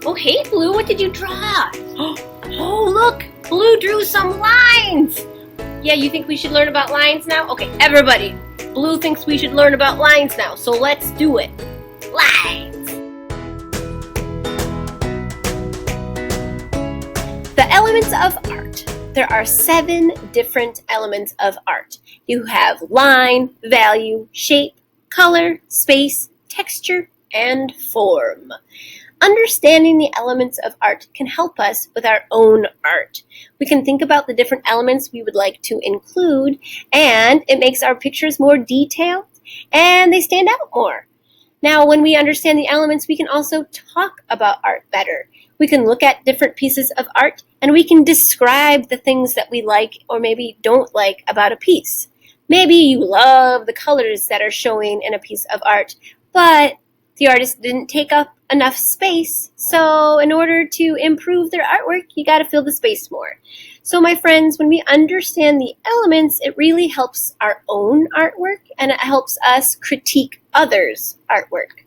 Oh, hey, Blue, what did you draw? Oh, look, Blue drew some lines. Yeah, you think we should learn about lines now? Okay, everybody, Blue thinks we should learn about lines now, so let's do it. Lines. The elements of art. There are 7 different elements of art. You have line, value, shape, color, space, texture, and form. Understanding the elements of art can help us with our own art. We can think about the different elements we would like to include, and it makes our pictures more detailed and they stand out more. Now, when we understand the elements, we can also talk about art better. We can look at different pieces of art and we can describe the things that we like or maybe don't like about a piece. Maybe you love the colors that are showing in a piece of art, but the artist didn't take up enough space, so in order to improve their artwork, you got to fill the space more. So my friends, when we understand the elements, it really helps our own artwork and it helps us critique others' artwork.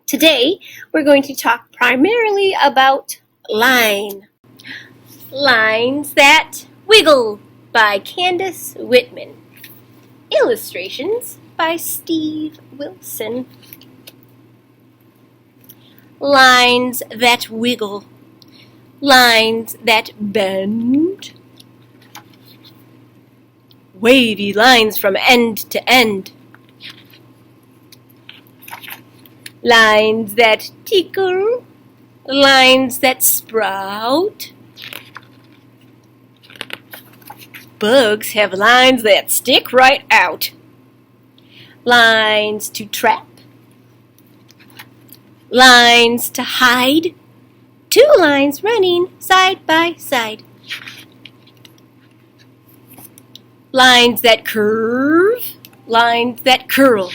Today, we're going to talk primarily about line. Lines That Wiggle by Candace Whitman. Illustrations by Steve Wilson. Lines that wiggle, lines that bend, wavy lines from end to end, lines that tickle, lines that sprout. Bugs have lines that stick right out, lines to trap, lines to hide, 2 lines running side by side. Lines that curve, lines that curl.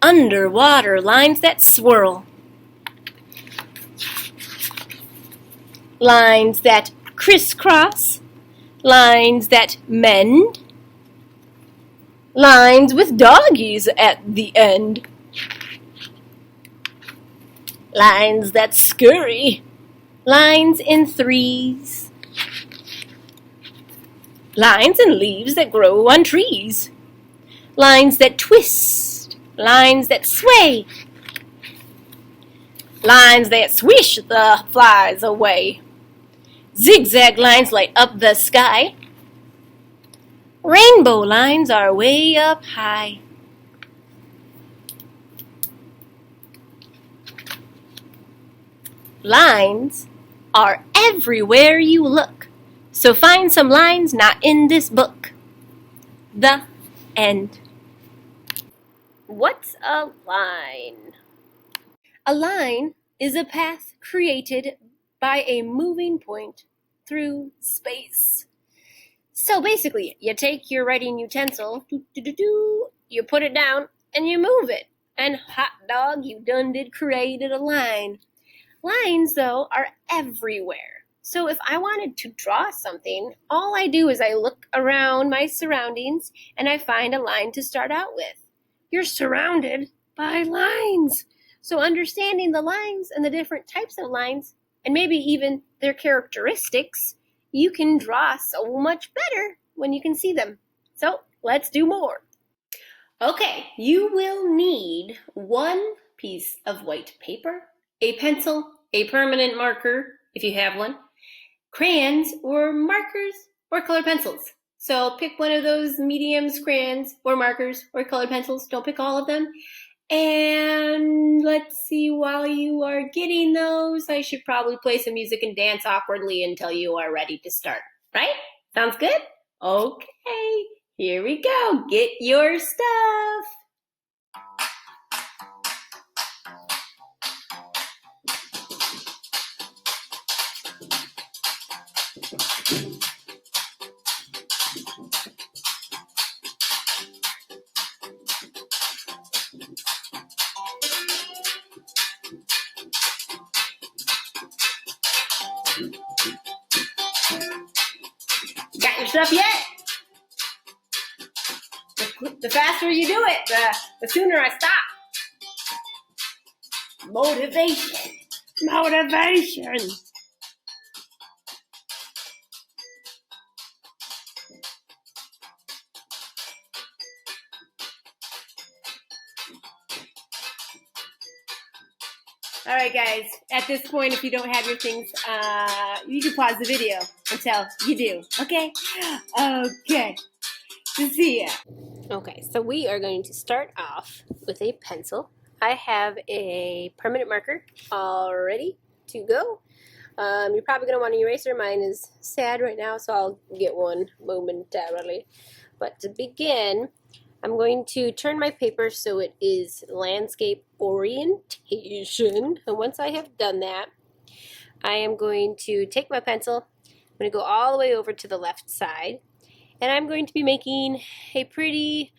Underwater lines that swirl. Lines that crisscross, lines that mend. Lines with doggies at the end. Lines that scurry, lines in 3s. Lines and leaves that grow on trees. Lines that twist, lines that sway. Lines that swish the flies away. Zigzag lines light up the sky. Rainbow lines are way up high. Lines are everywhere you look, so find some lines not in this book. The end. What's a line? A line is a path created by a moving point through space. So basically, you take your writing utensil, you put it down, and you move it. And hot dog, you done did created a line. Lines, though, are everywhere. So if I wanted to draw something, all I do is I look around my surroundings and I find a line to start out with. You're surrounded by lines. So understanding the lines and the different types of lines, and maybe even their characteristics, you can draw so much better when you can see them. So let's do more. Okay, you will need 1 piece of white paper, a pencil, a permanent marker, if you have one, crayons or markers or colored pencils. So pick one of those mediums, crayons or markers or colored pencils. Don't pick all of them. And let's see, while you are getting those, I should probably play some music and dance awkwardly until you are ready to start. Right? Sounds good? Okay, here we go. Get your stuff. Got your stuff yet? The faster you do it, the sooner I stop. Motivation. Motivation. All right, guys. At this point, if you don't have your things, you can pause the video until you do. Okay? Okay. See ya. Okay, so we are going to start off with a pencil. I have a permanent marker all ready to go. You're probably going to want an eraser. Mine is sad right now, so I'll get one momentarily. But to begin, I'm going to turn my paper so it is landscape orientation. And once I have done that, I am going to take my pencil. I'm going to go all the way over to the left side. And I'm going to be making a pretty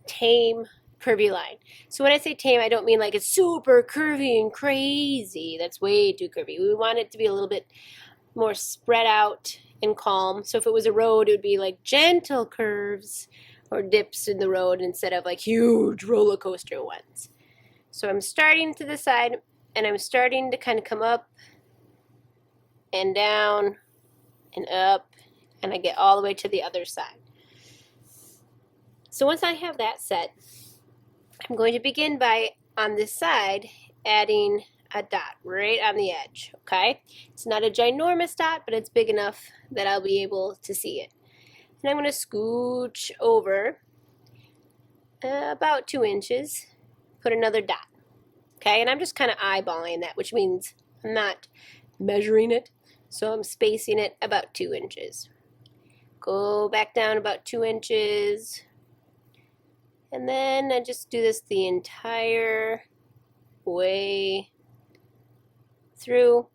tame curvy line. So when I say tame, I don't mean like it's super curvy and crazy. That's way too curvy. We want it to be a little bit more spread out and calm. So if it was a road, it would be like gentle curves or dips in the road instead of like huge roller coaster ones. So I'm starting to the side and I'm starting to kind of come up and down and up, and I get all the way to the other side. So once I have that set, I'm going to begin by, on this side, adding a dot right on the edge, okay? It's not a ginormous dot, but it's big enough that I'll be able to see it. And I'm going to scooch over about 2 inches, put another dot, okay? And I'm just kind of eyeballing that, which means I'm not measuring it, so I'm spacing it about 2 inches. Go back down about 2 inches, and then I just do this the entire way through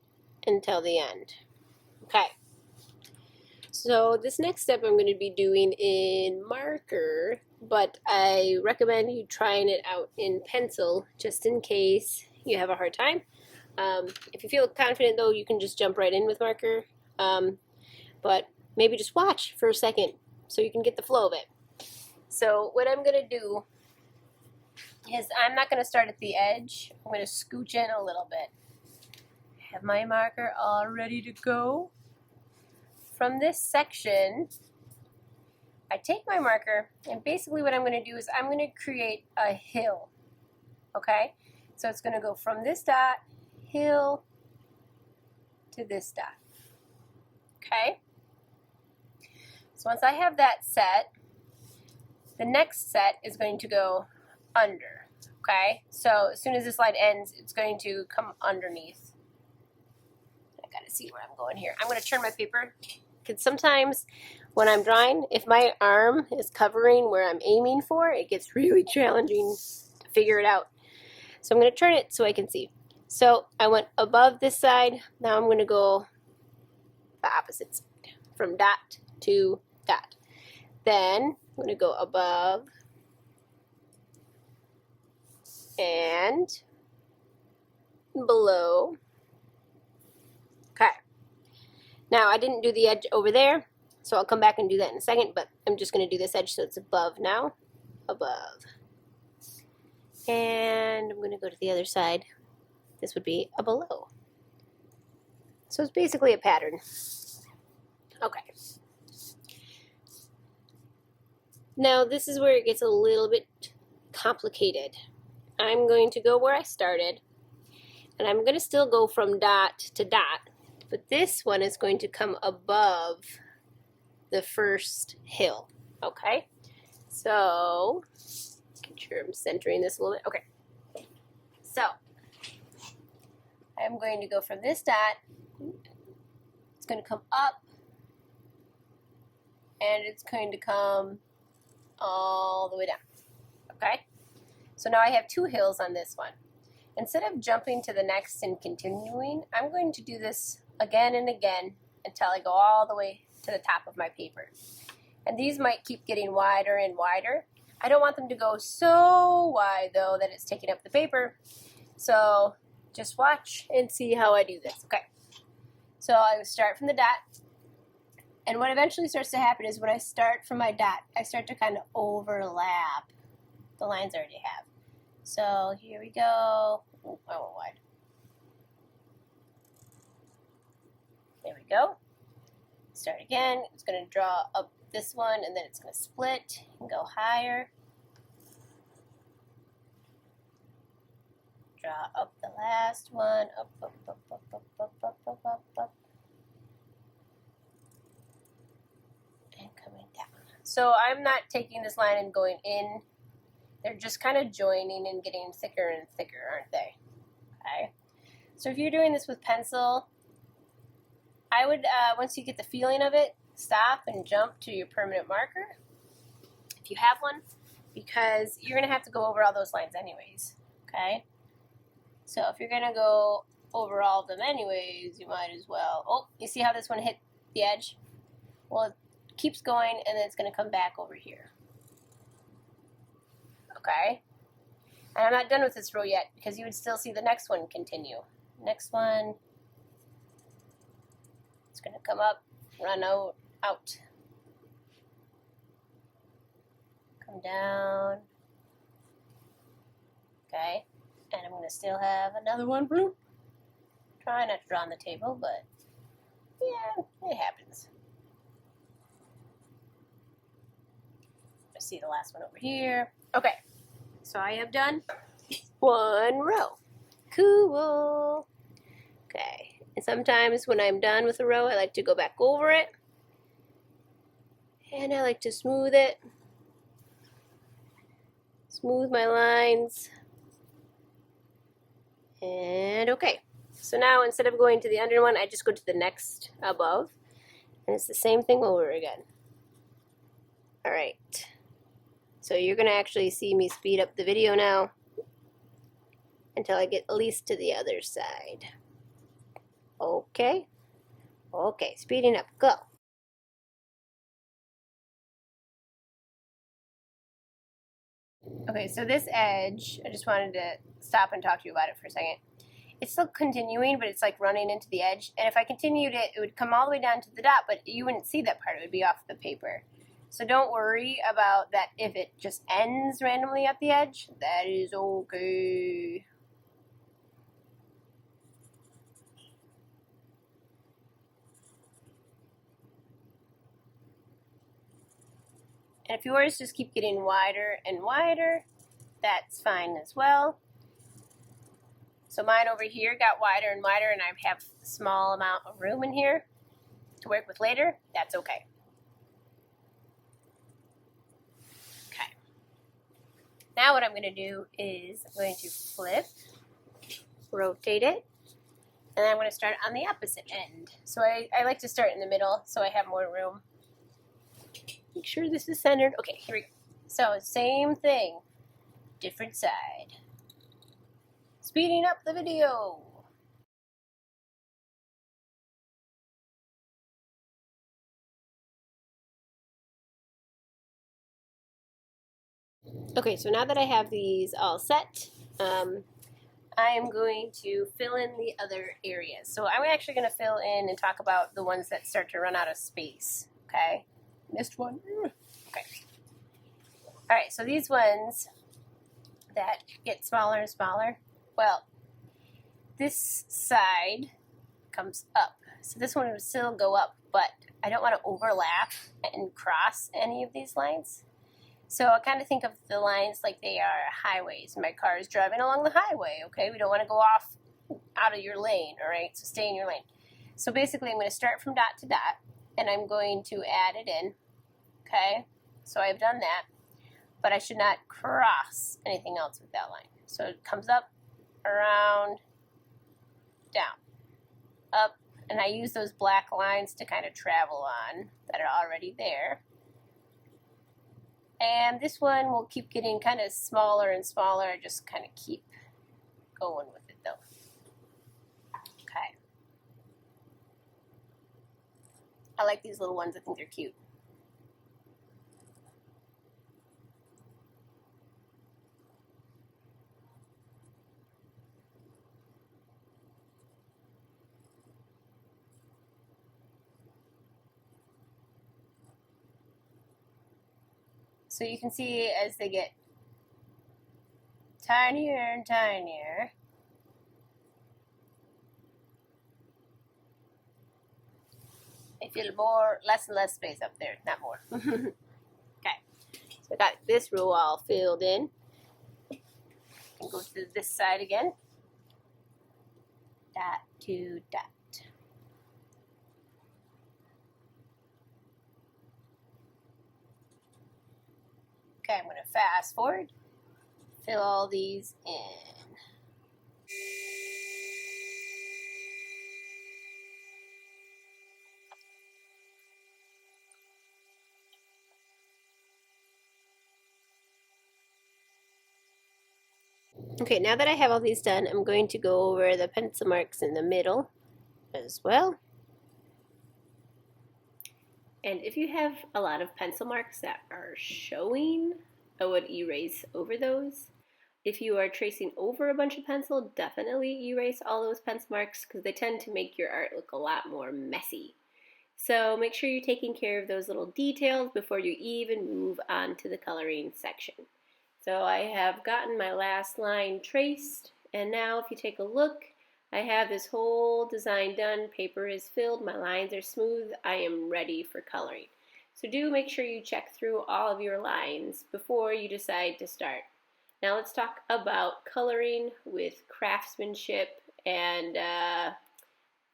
until the end. Okay. So this next step I'm going to be doing in marker, but I recommend you trying it out in pencil just in case you have a hard time. If you feel confident though, you can just jump right in with marker, but maybe just watch for a second so you can get the flow of it. So what I'm going to do is I'm not going to start at the edge. I'm going to scooch in a little bit. Have my marker all ready to go. From this section, I take my marker, and basically what I'm going to do is I'm going to create a hill, okay? So it's going to go from this dot, hill, to this dot, okay? So once I have that set, the next set is going to go under, okay? So as soon as this line ends, it's going to come underneath. I gotta see where I'm going here. I'm gonna turn my paper, because sometimes when I'm drawing, if my arm is covering where I'm aiming for, it gets really challenging to figure it out. So I'm gonna turn it so I can see. So I went above this side, now I'm gonna go the opposite side, from dot to dot. Then I'm going to go above and below. Okay. Now I didn't do the edge over there, so I'll come back and do that in a second, but I'm just going to do this edge so it's above now. Above. And I'm going to go to the other side. This would be a below. So it's basically a pattern. Okay. Now this is where it gets a little bit complicated. I'm going to go where I started, and I'm going to still go from dot to dot, but this one is going to come above the first hill, okay? So, make sure I'm centering this a little bit. Okay, so I'm going to go from this dot, it's going to come up, and it's going to come all the way down, okay? So now I have 2 hills on this one. Instead of jumping to the next and continuing, I'm going to do this again and again until I go all the way to the top of my paper. And these might keep getting wider and wider. I don't want them to go so wide though that it's taking up the paper. So just watch and see how I do this, okay? So I start from the dot. And what eventually starts to happen is when I start from my dot, I start to kind of overlap the lines I already have. So here we go. Oh, I went wide. go. Start again. It's going to draw up this one, and then it's going to split and go higher. Draw up the last one, up, up, up, up, up, up, up, up, up, up, and coming down. So I'm not taking this line and going in. They're just kind of joining and getting thicker and thicker, aren't they? Okay. So if you're doing this with pencil, I would, once you get the feeling of it, stop and jump to your permanent marker, if you have one, because you're going to have to go over all those lines anyways, okay? So if you're going to go over all of them anyways, you might as well. Oh, you see how this one hit the edge? Well, it keeps going, and then it's going to come back over here. Okay? And I'm not done with this row yet, because you would still see the next one continue. Next one, it's going to come up, run out. Come down. Okay? And I'm going to still have another one. Bloop. Try not to draw on the table, but yeah, it happens. I see the last one over here. Okay, so I have done one row. Cool. Okay, and sometimes when I'm done with a row, I like to go back over it. And I like to smooth it. Smooth my lines. And okay, so now instead of going to the under one, I just go to the next above, and it's the same thing over again. All right, so you're gonna actually see me speed up the video now until I get at least to the other side. Okay, okay, speeding up, go. Okay, so this edge, I just wanted to stop and talk to you about it for a second. It's still continuing, but it's like running into the edge. And if I continued it, it would come all the way down to the dot, but you wouldn't see that part. It would be off the paper. So don't worry about that if it just ends randomly at the edge. That is okay. And if yours just keep getting wider and wider, that's fine as well. So mine over here got wider and wider, and I have a small amount of room in here to work with later. That's okay. Okay. Now what I'm going to do is I'm going to flip, rotate it, and I'm going to start on the opposite end. So I like to start in the middle so I have more room. Make sure this is centered. Okay, here we go. So same thing, different side. Speeding up the video. Okay, so now that I have these all set, I am going to fill in the other areas. So I'm actually going to fill in and talk about the ones that start to run out of space. Okay, missed one. Okay. All right, so these ones that get smaller and smaller, well, this side comes up. So this one would still go up, but I don't want to overlap and cross any of these lines. So I kind of think of the lines like they are highways. My car is driving along the highway, okay? We don't want to go off out of your lane, all right? So stay in your lane. So basically I'm going to start from dot to dot, and I'm going to add it in, okay? So I've done that, but I should not cross anything else with that line. So it comes up, around, down, up, and I use those black lines to kind of travel on that are already there. And this one will keep getting kind of smaller and smaller, just kind of keep going with it though. Okay. I like these little ones, I think they're cute. So you can see as they get tinier and tinier, feel more, less and less space up there, not more. Okay, so I got this row all filled in. Go to this side again. Dot to dot. Okay, I'm going to fast forward, fill all these in. Okay, now that I have all these done, I'm going to go over the pencil marks in the middle as well. And if you have a lot of pencil marks that are showing, I would erase over those. If you are tracing over a bunch of pencil, definitely erase all those pencil marks because they tend to make your art look a lot more messy. So make sure you're taking care of those little details before you even move on to the coloring section. So I have gotten my last line traced, and now if you take a look, I have this whole design done. Paper is filled, my lines are smooth, I am ready for coloring. So do make sure you check through all of your lines before you decide to start. Now let's talk about coloring with craftsmanship and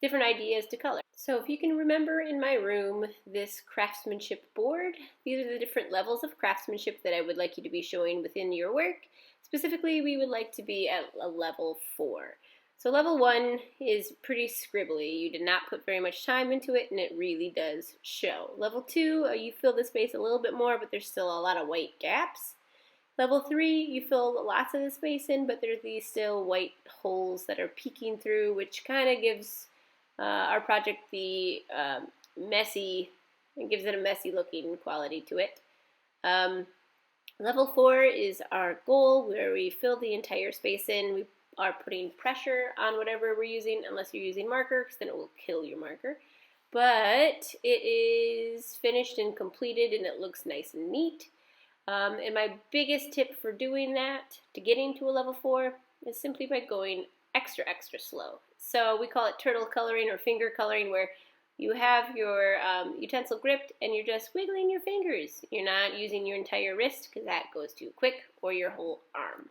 different ideas to color. So if you can remember in my room this craftsmanship board, these are the different levels of craftsmanship that I would like you to be showing within your work. Specifically, we would like to be at a level 4. So level 1 is pretty scribbly. You did not put very much time into it and it really does show. Level 2, you fill the space a little bit more, but there's still a lot of white gaps. Level 3, you fill lots of the space in, but there's these still white holes that are peeking through, which kind of gives our project the messy, it gives it a messy looking quality to it. Level 4 is our goal, where we fill the entire space in. We are putting pressure on whatever we're using, unless you're using marker, because then it will kill your marker. But it is finished and completed, and it looks nice and neat. And my biggest tip for doing that, to getting to a level 4, is simply by going extra slow. So we call it turtle coloring or finger coloring, where you have your utensil gripped and you're just wiggling your fingers. You're not using your entire wrist because that goes too quick, or your whole arm.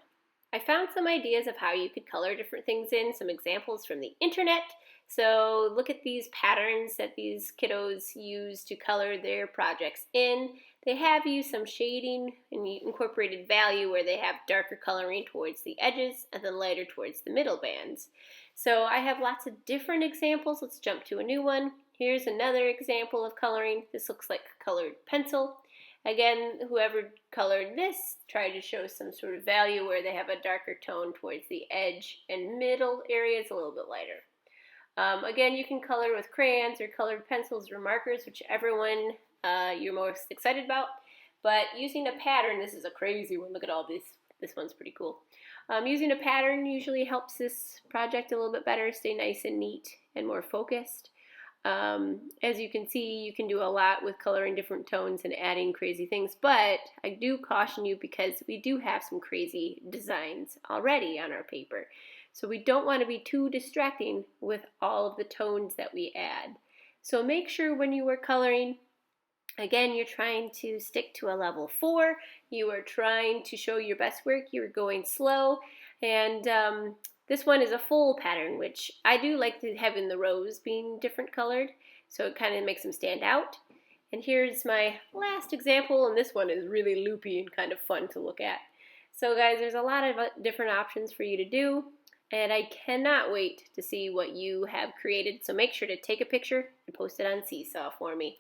I found some ideas of how you could color different things in, some examples from the internet. So look at these patterns that these kiddos use to color their projects in. They have used some shading and incorporated value where they have darker coloring towards the edges and then lighter towards the middle bands. So I have lots of different examples. Let's jump to a new one. Here's another example of coloring. This looks like colored pencil. Again, whoever colored this tried to show some sort of value where they have a darker tone towards the edge and middle areas, a little bit lighter. Again, you can color with crayons or colored pencils or markers, whichever one you're most excited about. But using a pattern, this is a crazy one. Look at all this. This one's pretty cool. Using a pattern usually helps this project a little bit better, stay nice and neat and more focused. As you can see, you can do a lot with coloring different tones and adding crazy things, but I do caution you because we do have some crazy designs already on our paper. So we don't want to be too distracting with all of the tones that we add. So make sure when you are coloring, again, you're trying to stick to a level 4. You are trying to show your best work. You're going slow. And this one is a full pattern, which I do like to have in the rows being different colored. So it kind of makes them stand out. And here's my last example. And this one is really loopy and kind of fun to look at. So guys, there's a lot of different options for you to do. And I cannot wait to see what you have created. So make sure to take a picture and post it on Seesaw for me.